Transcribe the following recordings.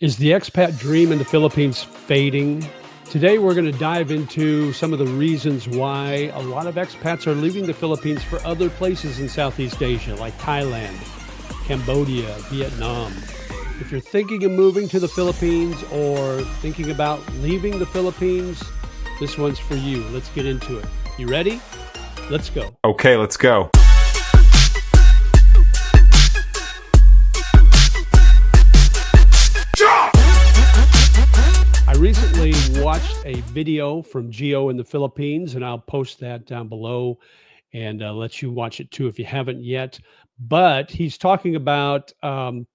Is the expat dream in the Philippines fading? Today, we're going to dive into some of the reasons why a lot of expats are leaving the Philippines for other places in Southeast Asia, like Thailand, Cambodia, Vietnam. If you're thinking of moving to the Philippines or thinking about leaving the Philippines, this one's for you. Let's get into it. You ready? Let's go. Okay, let's go. I recently watched a video from Gio in the Philippines, and I'll post that down below and let you watch it too if you haven't yet. But he's talking about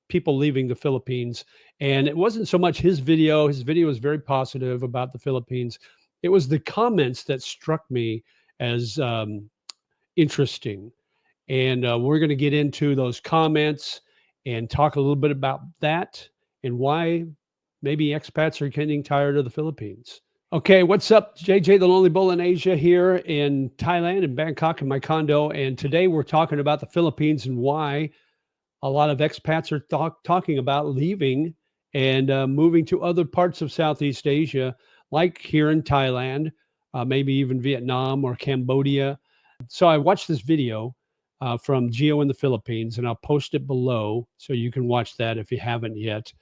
people leaving the Philippines, and it wasn't so much his video. His video was very positive about the Philippines. It was the comments that struck me as interesting. And we're going to get into those comments and talk a little bit about that and why maybe expats are getting tired of the Philippines. Okay, what's up? JJ, the Lonely Bull in Asia here in Thailand, in Bangkok, in my condo. And today we're talking about the Philippines and why a lot of expats are talking about leaving and moving to other parts of Southeast Asia, like here in Thailand, maybe even Vietnam or Cambodia. So I watched this video from Gio in the Philippines, and I'll post it below so you can watch that if you haven't yet.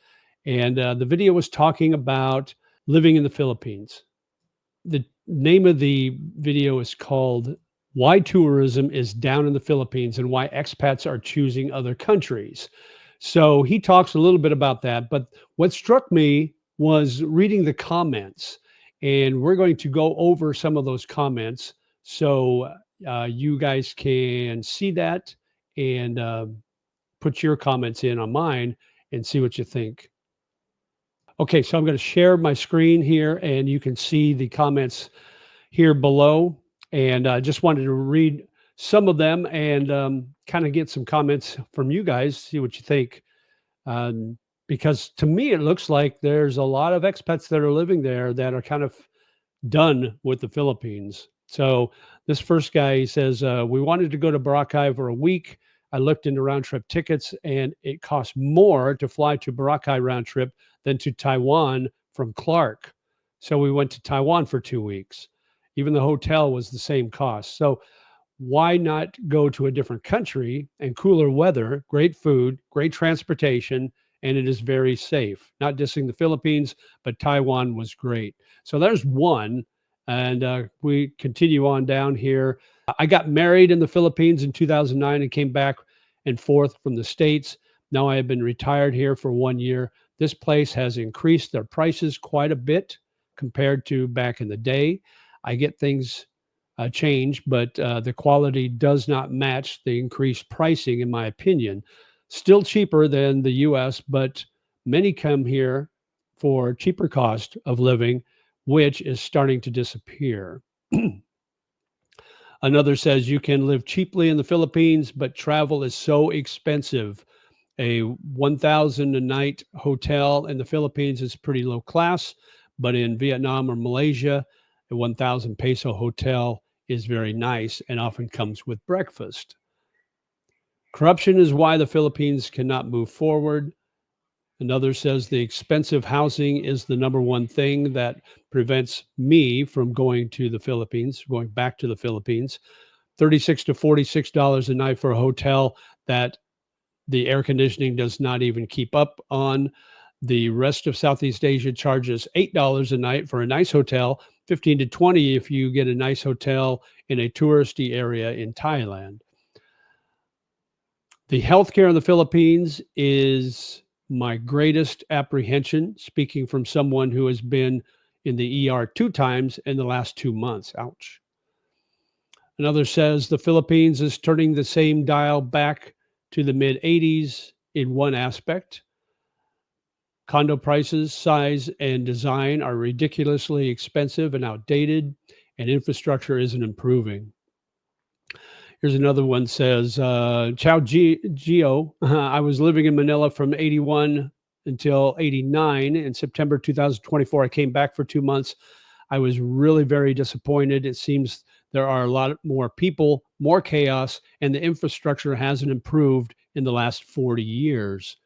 And the video was talking about living in the Philippines. The name of the video is called Why Tourism is Down in the Philippines and Why Expats Are Choosing Other Countries. So he talks a little bit about that. But what struck me was reading the comments. And we're going to go over some of those comments so you guys can see that and put your comments in on mine and see what you think. Okay, so I'm going to share my screen here, and you can see the comments here below. And I just wanted to read some of them and kind of get some comments from you guys, see what you think. Because to me, it looks like there's a lot of expats that are living there that are kind of done with the Philippines. So this first guy, he says, we wanted to go to Boracay for a week. I looked into round trip tickets, and it cost more to fly to Boracay round trip than to Taiwan from Clark. So we went to Taiwan for 2 weeks. Even the hotel was the same cost. So why not go to a different country and cooler weather, great food, great transportation, and it is very safe. Not dissing the Philippines, but Taiwan was great. So there's one. And we continue on down here. I got married in the Philippines in 2009 and came back and forth from the States. Now I have been retired here for 1 year. This place has increased their prices quite a bit compared to back in the day. I get things change, but the quality does not match the increased pricing, in my opinion. Still cheaper than the US, but many come here for cheaper cost of living, which is starting to disappear. Another says you can live cheaply in the Philippines, but travel is so expensive. A 1,000 a night hotel in the Philippines is pretty low class, but in Vietnam or Malaysia, a 1,000 peso hotel is very nice and often comes with breakfast. Corruption is why the Philippines cannot move forward. Another says the expensive housing is the number one thing that prevents me from going to the Philippines, going back to the Philippines. $36 to $46 a night for a hotel that the air conditioning does not even keep up on. The rest of Southeast Asia charges $8 a night for a nice hotel, 15 to 20 if you get a nice hotel in a touristy area in Thailand. The healthcare in the Philippines is my greatest apprehension, speaking from someone who has been in the ER 2 times in the last 2 months. Ouch. Another says the Philippines is turning the same dial back to the mid 80s in one aspect. Condo prices, size, and design are ridiculously expensive and outdated, and infrastructure isn't improving. Here's another one says, Ciao Gio. I was living in Manila from 81 until 89. In September 2024, I came back for 2 months. I was really very disappointed. It seems there are a lot more people, more chaos, and the infrastructure hasn't improved in the last 40 years.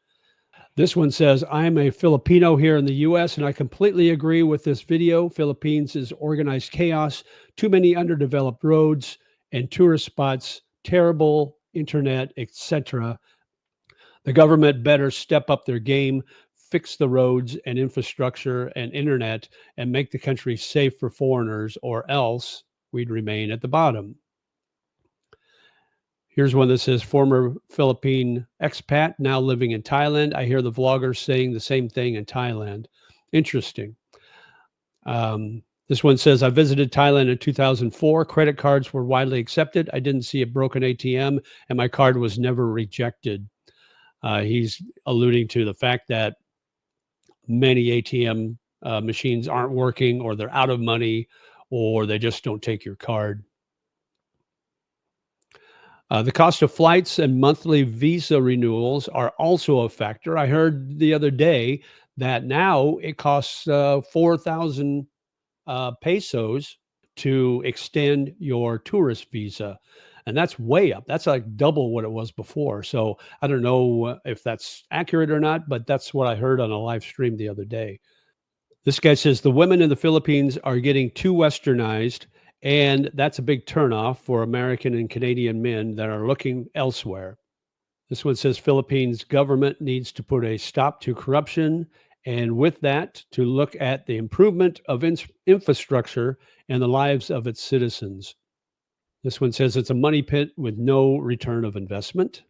This one says, I'm a Filipino here in the US, and I completely agree with this video. Philippines is organized chaos, too many underdeveloped roads and tourist spots, terrible internet, etc. The government better step up their game, fix the roads and infrastructure and internet, and make the country safe for foreigners, or else we'd remain at the bottom. Here's one that says, former Philippine expat, now living in Thailand. I hear the vloggers saying the same thing in Thailand. Interesting. This one says, I visited Thailand in 2004. Credit cards were widely accepted. I didn't see a broken ATM, and my card was never rejected. He's alluding to the fact that many ATM machines aren't working, or they're out of money, or they just don't take your card. The cost of flights and monthly visa renewals are also a factor. I heard the other day that now it costs 4,000 pesos to extend your tourist visa. And that's way up. That's like double what it was before. So I don't know if that's accurate or not, but that's what I heard on a live stream the other day. This guy says the women in the Philippines are getting too westernized, and that's a big turnoff for American and Canadian men that are looking elsewhere. This one says Philippines government needs to put a stop to corruption, and with that, to look at the improvement of infrastructure and the lives of its citizens. This one says it's a money pit with no return of investment.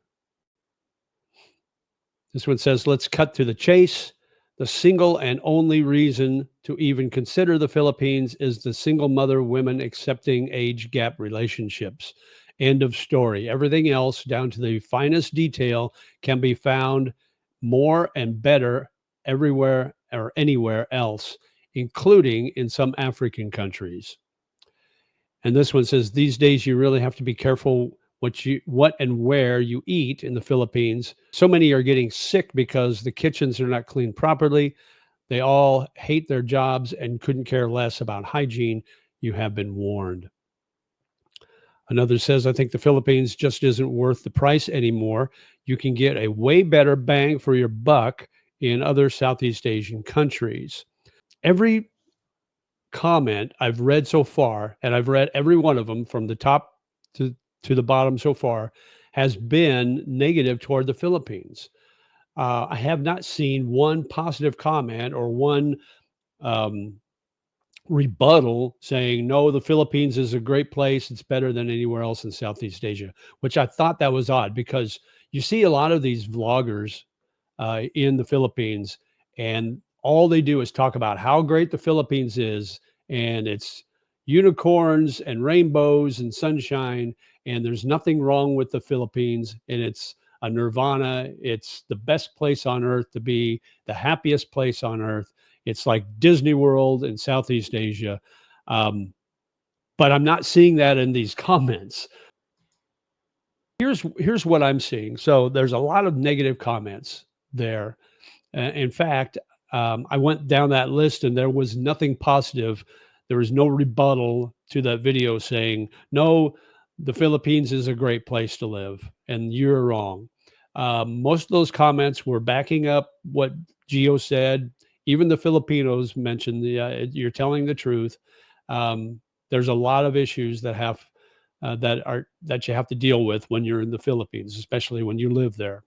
This one says, let's cut to the chase. The single and only reason to even consider the Philippines is the single mother women accepting age gap relationships. End of story. Everything else, down to the finest detail, can be found more and better everywhere or anywhere else, including in some African countries. And this one says, these days you really have to be careful what and where you eat in the Philippines. So many are getting sick because the kitchens are not cleaned properly. They all hate their jobs and couldn't care less about hygiene. You have been warned. Another says, I think the Philippines just isn't worth the price anymore. You can get a way better bang for your buck in other Southeast Asian countries. Every comment I've read so far, and I've read every one of them from the top to the bottom so far, has been negative toward the Philippines. I have not seen one positive comment or one um, rebuttal saying, no, the Philippines is a great place. It's better than anywhere else in Southeast Asia, which I thought that was odd because you see a lot of these vloggers in the Philippines, and all they do is talk about how great the Philippines is, and it's unicorns and rainbows and sunshine, and there's nothing wrong with the Philippines, and it's a nirvana. It's the best place on earth to be, the happiest place on earth. It's like Disney World in Southeast Asia. But I'm not seeing that in these comments. Here's what I'm seeing. So there's a lot of negative comments there. In fact, I went down that list and there was nothing positive. There was no rebuttal to that video saying, no, the Philippines is a great place to live, and you're wrong. Most of those comments were backing up what Gio said. Even the Filipinos mentioned you're telling the truth. There's a lot of issues that that you have to deal with when you're in the Philippines, especially when you live there.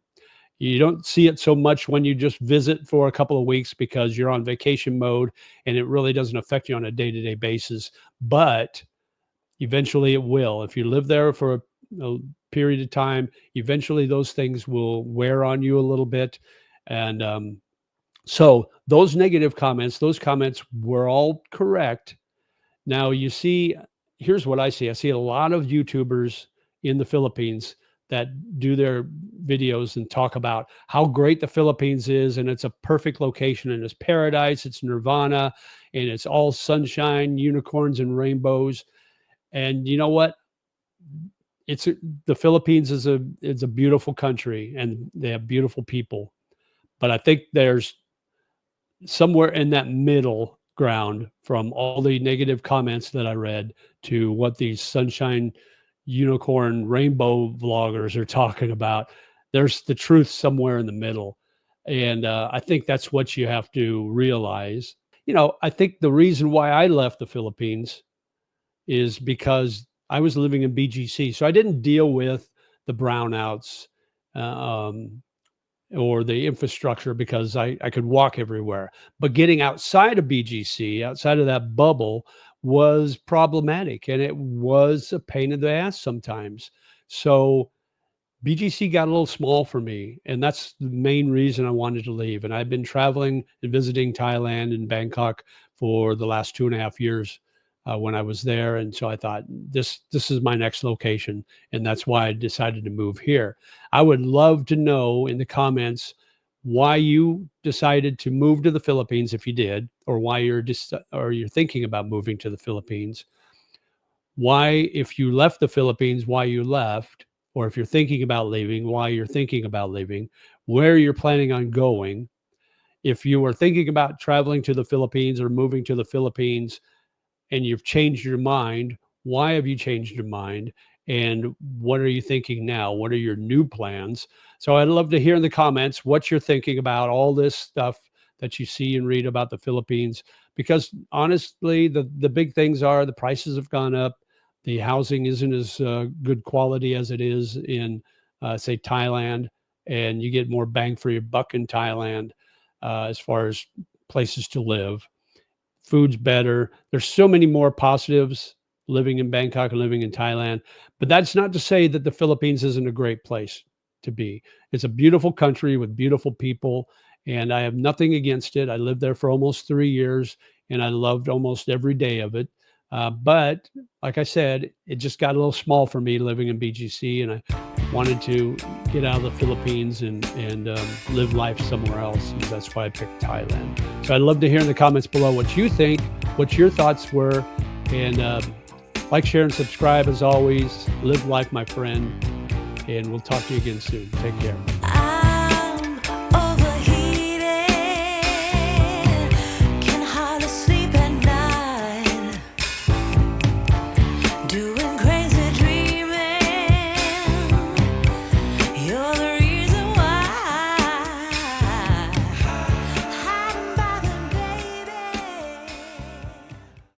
You don't see it so much when you just visit for a couple of weeks because you're on vacation mode and it really doesn't affect you on a day-to-day basis. But eventually it will. If you live there for a period of time, eventually those things will wear on you a little bit. And so those negative comments, those comments were all correct. Now you see, here's what I see. I see a lot of YouTubers in the Philippines that do their videos and talk about how great the Philippines is, and it's a perfect location, and it's paradise, it's nirvana, and it's all sunshine, unicorns, and rainbows. And you know what? The Philippines is a beautiful country, and they have beautiful people. But I think there's somewhere in that middle ground from all the negative comments that I read to what these sunshine, unicorn, rainbow vloggers are talking about. There's the truth somewhere in the middle. And I think that's what you have to realize. I think the reason why I left the Philippines is because I was living in BGC. So I didn't deal with the brownouts um, or the infrastructure because I could walk everywhere. But getting outside of BGC, outside of that bubble, was problematic and it was a pain in the ass sometimes. So BGC got a little small for me, and that's the main reason I wanted to leave. And I've been traveling and visiting Thailand and Bangkok for the last 2.5 years when I was there, and so I thought this is my next location, and that's why I decided to move here. I would love to know in the comments why you decided to move to the Philippines if you did, or why you're thinking about moving to the Philippines, why, if you left the Philippines, why you left, or if you're thinking about leaving, why you're thinking about leaving, where you're planning on going. If you were thinking about traveling to the Philippines or moving to the Philippines, and you've changed your mind, why have you changed your mind? And what are you thinking now? What are your new plans? So I'd love to hear in the comments what you're thinking about all this stuff that you see and read about the Philippines. Because honestly, the big things are the prices have gone up. The housing isn't as good quality as it is in, say, Thailand, and you get more bang for your buck in Thailand as far as places to live. Food's better. There's so many more positives living in Bangkok and living in Thailand. But that's not to say that the Philippines isn't a great place to be. It's a beautiful country with beautiful people, and I have nothing against it. I lived there for almost 3 years, and I loved almost every day of it. But like I said, it just got a little small for me living in BGC, and I wanted to get out of the Philippines and live life somewhere else. And that's why I picked Thailand. So I'd love to hear in the comments below what you think, what your thoughts were, and like, share, and subscribe as always. Live life, my friend, and we'll talk to you again soon. Take care.